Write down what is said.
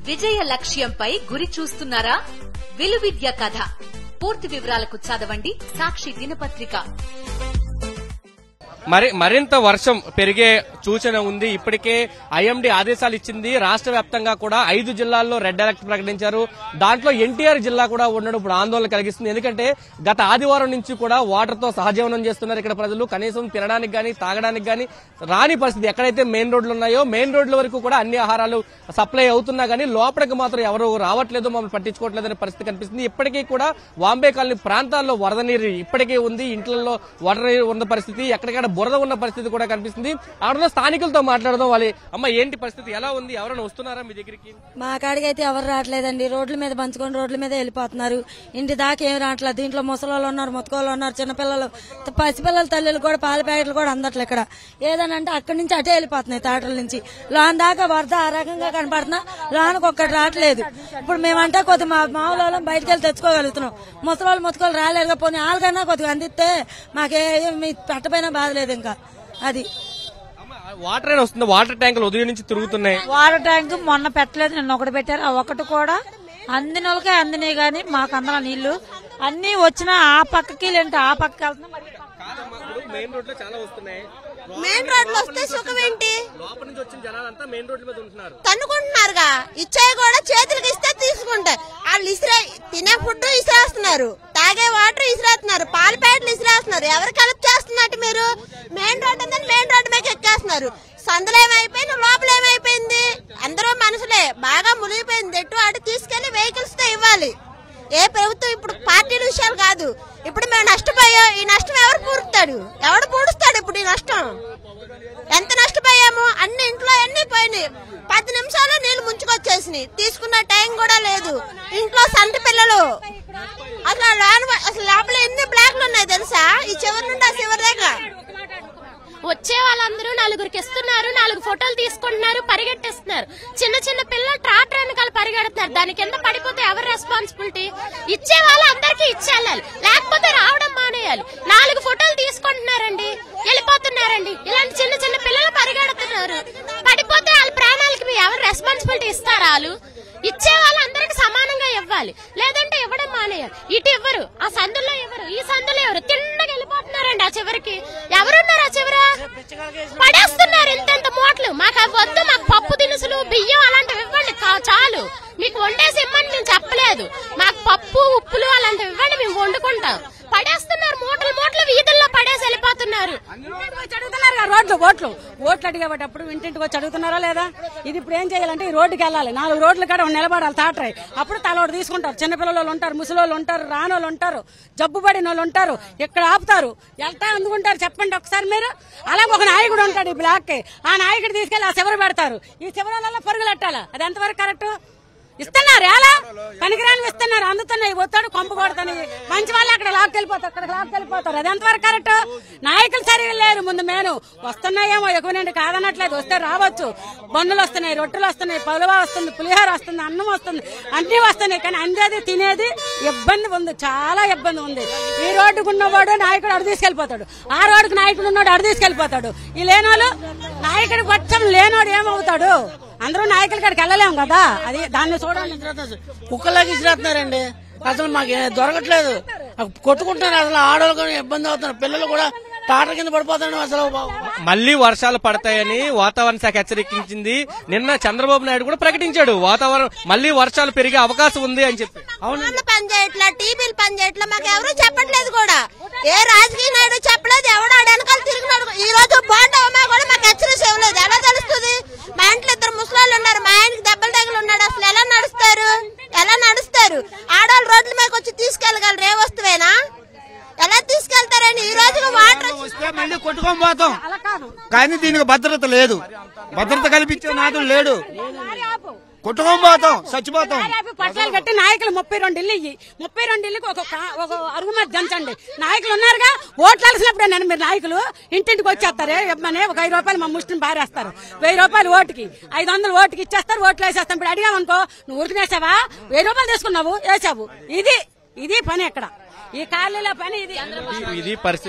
విజయ లక్ష్యంపై గురి చూస్తున్నారా? విలువిద్య కథ పూర్తి వివరాలకు చదవండి సాక్షి దినపత్రిక. మరింత వర్షం పెరిగే సూచన ఉంది. ఇప్పటికే ఐఎండీ ఆదేశాలు ఇచ్చింది. రాష్ట్ర వ్యాప్తంగా కూడా 5 జిల్లాల్లో రెడ్ అలర్ట్ ప్రకటించారు. దాంట్లో ఎన్టీఆర్ జిల్లా కూడా ఉండడం ఇప్పుడు ఆందోళన కలిగిస్తుంది. ఎందుకంటే గత ఆదివారం నుంచి కూడా వాటర్ తో సహజీవనం చేస్తున్నారు ఇక్కడ ప్రజలు. కనీసం తినడానికి గానీ తాగడానికి గానీ రాని పరిస్థితి. ఎక్కడైతే మెయిన్ రోడ్లు ఉన్నాయో మెయిన్ రోడ్ల వరకు కూడా అన్ని ఆహారాలు సప్లై అవుతున్నా గానీ లోపలికి మాత్రం ఎవరు రావట్లేదు, మమ్మల్ని పట్టించుకోవట్లేదనే పరిస్థితి కనిపిస్తుంది. ఇప్పటికీ కూడా వాంబే కాలనీ ప్రాంతాల్లో వరద నీరు ఇప్పటికీ ఉంది. ఇంట్లలో వరద నీరు ఉన్న పరిస్థితి, ఎక్కడికక్కడ బురద ఉన్న పరిస్థితి కూడా కనిపిస్తుంది. అక్కడ స్థానికులతో మాట్లాడదాం. వాళ్ళు అమ్మ ఏంటి పరిస్థితి, ఎలా ఉంది, ఎవరైనా వస్తున్నారా మీ దగ్గరికి? మా కాడికి అయితే ఎవరు రావట్లేదండి. రోడ్ల మీద పంచుకొని రోడ్ల మీద వెళ్ళిపోతున్నారు. ఇంటి దాకా ఏం రావట్లేదు. దీంట్లో ముసలోళ్ళు ఉన్నారు, ముతకోళ్ళు ఉన్నారు, చిన్నపిల్లలు, పసిపిల్లల తల్లులు కూడా పాల ప్యాకెట్లు కూడా అందట్లే. ఇక్కడ ఏదనంటే అక్కడి నుంచి అటే వెళ్ళిపోతున్నాయి తాటల నుంచి. లోన్ దాకా వరద ఆ రకంగా కనపడుతున్నా, లోనకు ఒక్కటి రావట్లేదు. ఇప్పుడు మేమంటే కొద్ది మా మామూలు బయటకు వెళ్ళి తెచ్చుకోగలుగుతున్నాం. ముసలోళ్ళు ముతకోళ్ళు రాలేరుగా, పోనీ వాళ్ళకన్నా కొద్దిగా అందిస్తే మాకేమి పెట్టపోయినా బాధలేదు. ఇంకా అది వాటర్ అయినా వస్తుంది. వాటర్ ట్యాంకులు ఉదయం నుంచి తిరుగుతున్నాయి. వాటర్ ట్యాంక్ మొన్న పెట్టలేదు, నిన్న ఒకటి పెట్టారు. ఆ ఒకటి కూడా అందిన వాళ్ళకే అందినాయి గానీ మాకు అందరూ నీళ్లు అన్ని వచ్చినా ఆ పక్కకి లేంటే ఆ పక్కకి వెళ్తున్నాం. మెయిన్ రోడ్ లో చాలా వస్తున్నాయి. మెయిన్ రోడ్ లో వస్తే సుఖం ఏంటి? లోపల నుంచి వచ్చిన జనాలంతా మెయిన్ రోడ్ మీద ఉంటున్నారు, తన్నుకుంటున్నారుగా. ఇచ్చాయి కూడా చేతులకు ఇస్తే తీసుకుంటారు. వాళ్ళు తినే ఫుడ్ ఇసిరేస్తున్నారు, తాగే వాటర్ ఇసిరేస్తున్నారు, పాల ప్యాకెట్లు ఇసిరేస్తున్నారు. ఎవరు కలెక్ట్ చేస్తున్నట్టు మీరు? మెయిన్ రోడ్ ఉందని మెయిన్ రోడ్ మీద ఎక్కేస్తున్నారు. సందులో ఏమైపోయింది, లోపల ఏమైపోయింది? అందరూ మనుషులే, బాగా మునిగిపోయింది. ఎటు అటు తీసుకెళ్లి వెహికల్స్ తో ఇవ్వాలి. ఏ ప్రభుత్వం ఇప్పుడు పార్టీల విషయాలు కాదు. ఇప్పుడు మేము నష్టపోయాం. ఈ నష్టం ఎవరు పూడుస్తాడు? ఎవడు పూడుస్తాడు ఇప్పుడు ఈ నష్టం? ఎంత నష్టపోయాము? అన్ని ఇంట్లో అన్ని పోయినాయి. 10 నిమిషాలు నీళ్లు ముంచుకొచ్చేసినాయి. తీసుకున్న టైం కూడా లేదు. ఇంట్లో సంటి పిల్లలు అసలు లోపల ఎన్ని బ్లాక్లు ఉన్నాయి తెలుసా? ఈ చివరి నుండి ఆ చివరి దాకా వచ్చే వాళ్ళందరూ నలుగురికి ఇస్తున్నారు, 4 ఫోటోలు తీసుకుంటున్నారు, పరిగెట్టేస్తున్నారు. చిన్న చిన్న పిల్లలు ట్రాక్టర్ వెనకాల పరిగెడుతున్నారు. దాని కింద పడిపోతే ఎవరు రెస్పాన్సిబిలిటీ? ఇచ్చే వాళ్ళు అందరికీ ఇచ్చేయాలి, లేకపోతే రావడం మానేయాలి. 4 ఫోటోలు తీసుకుంటున్నారండి, వెళ్ళిపోతున్నారండి. ఇలాంటి చిన్న చిన్న పిల్లలు పరిగెడుతున్నారు. పడిపోతే వాళ్ళ ప్రాణాలకి ఎవరు రెస్పాన్సిబిలిటీ ఇస్తారా? వాళ్ళు ఇచ్చే వాళ్ళు అందరికి సమానంగా ఇవ్వాలి, లేదంటే ఇవ్వడం మానేయాలి. ఇటు ఇవ్వరు, ఆ సందుల్లో ఇవ్వరు, ఈ సందులో ఎవరు తిన్నగా వెళ్ళిపోతున్నారండి. ఆ చివరికి ఎవరున్నారు? ఆ చివర పడేస్తున్నారు ఇంత మూటలు. మాకు అవి వద్దు, మాకు పప్పు దినుసులు, బియ్యం అలాంటివి ఇవ్వండి చాలు. మీకు వండేసి ఇవ్వండి మేము చెప్పలేదు. మాకు పప్పు ఉప్పులు అలాంటివి ఇవ్వండి, మేము వండుకుంటాం. పడేస్తున్నారు మూటలు మూటలు, వీధుల్లో పడేసి వెళ్ళిపోతున్నారు. ఓట్లు అడిగేటప్పుడు ఇంటింటికి వచ్చి అడుగుతున్నారా లేదా? ఇది ఇప్పుడు ఏం చేయాలంటే ఈ రోడ్డుకి వెళ్ళాలి. 4 రోడ్లు కాడ నిలబడాలి తాటరాయి. అప్పుడు తలోడు తీసుకుంటారు. చిన్నపిల్లలు ఉంటారు, ముసలోళ్ళు ఉంటారు, రానోళ్ళు ఉంటారు, జబ్బు పడిన వాళ్ళు ఉంటారు. ఇక్కడ ఆపుతారు. వెళ్తా అందుకుంటారు చెప్పండి ఒకసారి మీరు. అలాగే ఒక నాయకుడు ఉంటాడు ఈ బ్లాక్ కి. ఆ నాయకుడు తీసుకెళ్లి ఆ చివరి పెడతారు. ఈ చివరలలో పరుగులు పెట్టాలి. అది ఎంతవరకు కరెక్ట్? ఇస్తున్నారు ఎలా పనికిరాని ఇస్తున్నారు, అందుతున్నాయి. వస్తాడు కొంప కొడతాయి. మంచి వాళ్ళు అక్కడ లాక్కెళ్ళిపోతారు, అక్కడ లాక్కెళ్ళిపోతారు. అది ఎంతవరకు కరెక్ట్? నాయకులు సరిగా లేరు. ముందు నేను వస్తున్నాయేమో ఎక్కువ నుండి కాదనట్లేదు, వస్తే రావచ్చు. బండ్లు వస్తున్నాయి, రొట్టెలు వస్తున్నాయి, పలువా వస్తుంది, పులిహోర వస్తుంది, అన్నం వస్తుంది, అన్ని వస్తున్నాయి. కానీ అందేది తినేది ఇబ్బంది ఉంది, చాలా ఇబ్బంది ఉంది. ఈ రోడ్డుకు ఉన్నవాడు నాయకుడు అడు తీసుకెళ్లిపోతాడు, ఆ రోడ్డుకు నాయకుడు ఉన్నాడు అడు తీసుకెళ్లిపోతాడు. ఈ లేనోళ్ళు నాయకుడు పచ్చం లేనోడు ఏమవుతాడు? అందరూ నాయకుల కాడికి వెళ్ళలేము కదా. అది దాన్ని చూడండి. కుక్కలాగా ఇచ్చిరేస్తున్నారండి. అసలు మాకు దొరకట్లేదు, కొట్టుకుంటున్నారు. అసలు ఆడవాళ్ళు ఇబ్బంది అవుతున్నారు, పిల్లలు కూడా టాటర్ కింద పడిపోతాడు. అసలు మళ్లీ వర్షాలు పడతాయని వాతావరణ శాఖ హెచ్చరించింది. నిన్న చంద్రబాబు నాయుడు కూడా ప్రకటించాడు వాతావరణం మళ్లీ వర్షాలు పెరిగే అవకాశం ఉంది అని చెప్పి. అవును, పని చేయట్లా, టీవీలు పని చేయట్లా, మాకు ఎవరు చెప్పట్లేదు కూడా. ఏ రాజకీయ నాయుడు చెప్పలేదు, ఎవడు వెనకాల తిరిగినాడు. ఈ రోజు బోండా అమ్మా కూడా మాకు హెచ్చరిక ఇవ్వలేదు. ఎలా తెలుస్తుంది? మా ఇంట్లో 2 ముసలాళ్ళు ఉన్నారు, మా ఆయనకి దెబ్బలు తగిలి ఉన్నాడు. అసలు ఎలా నడుస్తారు? ఆడవాళ్ళు రోడ్ల మీద వచ్చి తీసుకెళ్లగలరు? ఏ వస్తువేనా? ఎలా తీసుకెళ్తారని ఈ రోజు వాటర్ వస్తే మళ్ళీ కొట్టుకొని పోతాం. కానీ దీనికి భద్రత లేదు, భద్రత కల్పించే నాదుడు లేడు. కొట్టుకొని పోతాం, చచ్చిపోతాం. పట్టాలు కట్టి నాయకులు 32 ఇల్లు ఇయ్యి, 32 ఇల్లుకి ఒక అరుగు మీద దంచండి. నాయకులు ఉన్నారుగా, ఓట్లు అలసినప్పుడే నేను మీరు నాయకులు ఇంటింటికి వచ్చేస్తారు. ఇవ్వమని ఒక 5 రూపాయలు మా ముష్టిని బారేస్తారు. 1000 రూపాయలు ఓటుకి, 500 ఓటుకి ఇచ్చేస్తారు. ఓట్లు వేసేస్తాం. ఇప్పుడు అడిగామనుకో, నువ్వు ఊరికి వేసావా, 1000 రూపాయలు తీసుకున్నావు వేసావు. ఇది పని ఎక్కడ ఈ ఖాళీల పని. ఇది పరిస్థితి.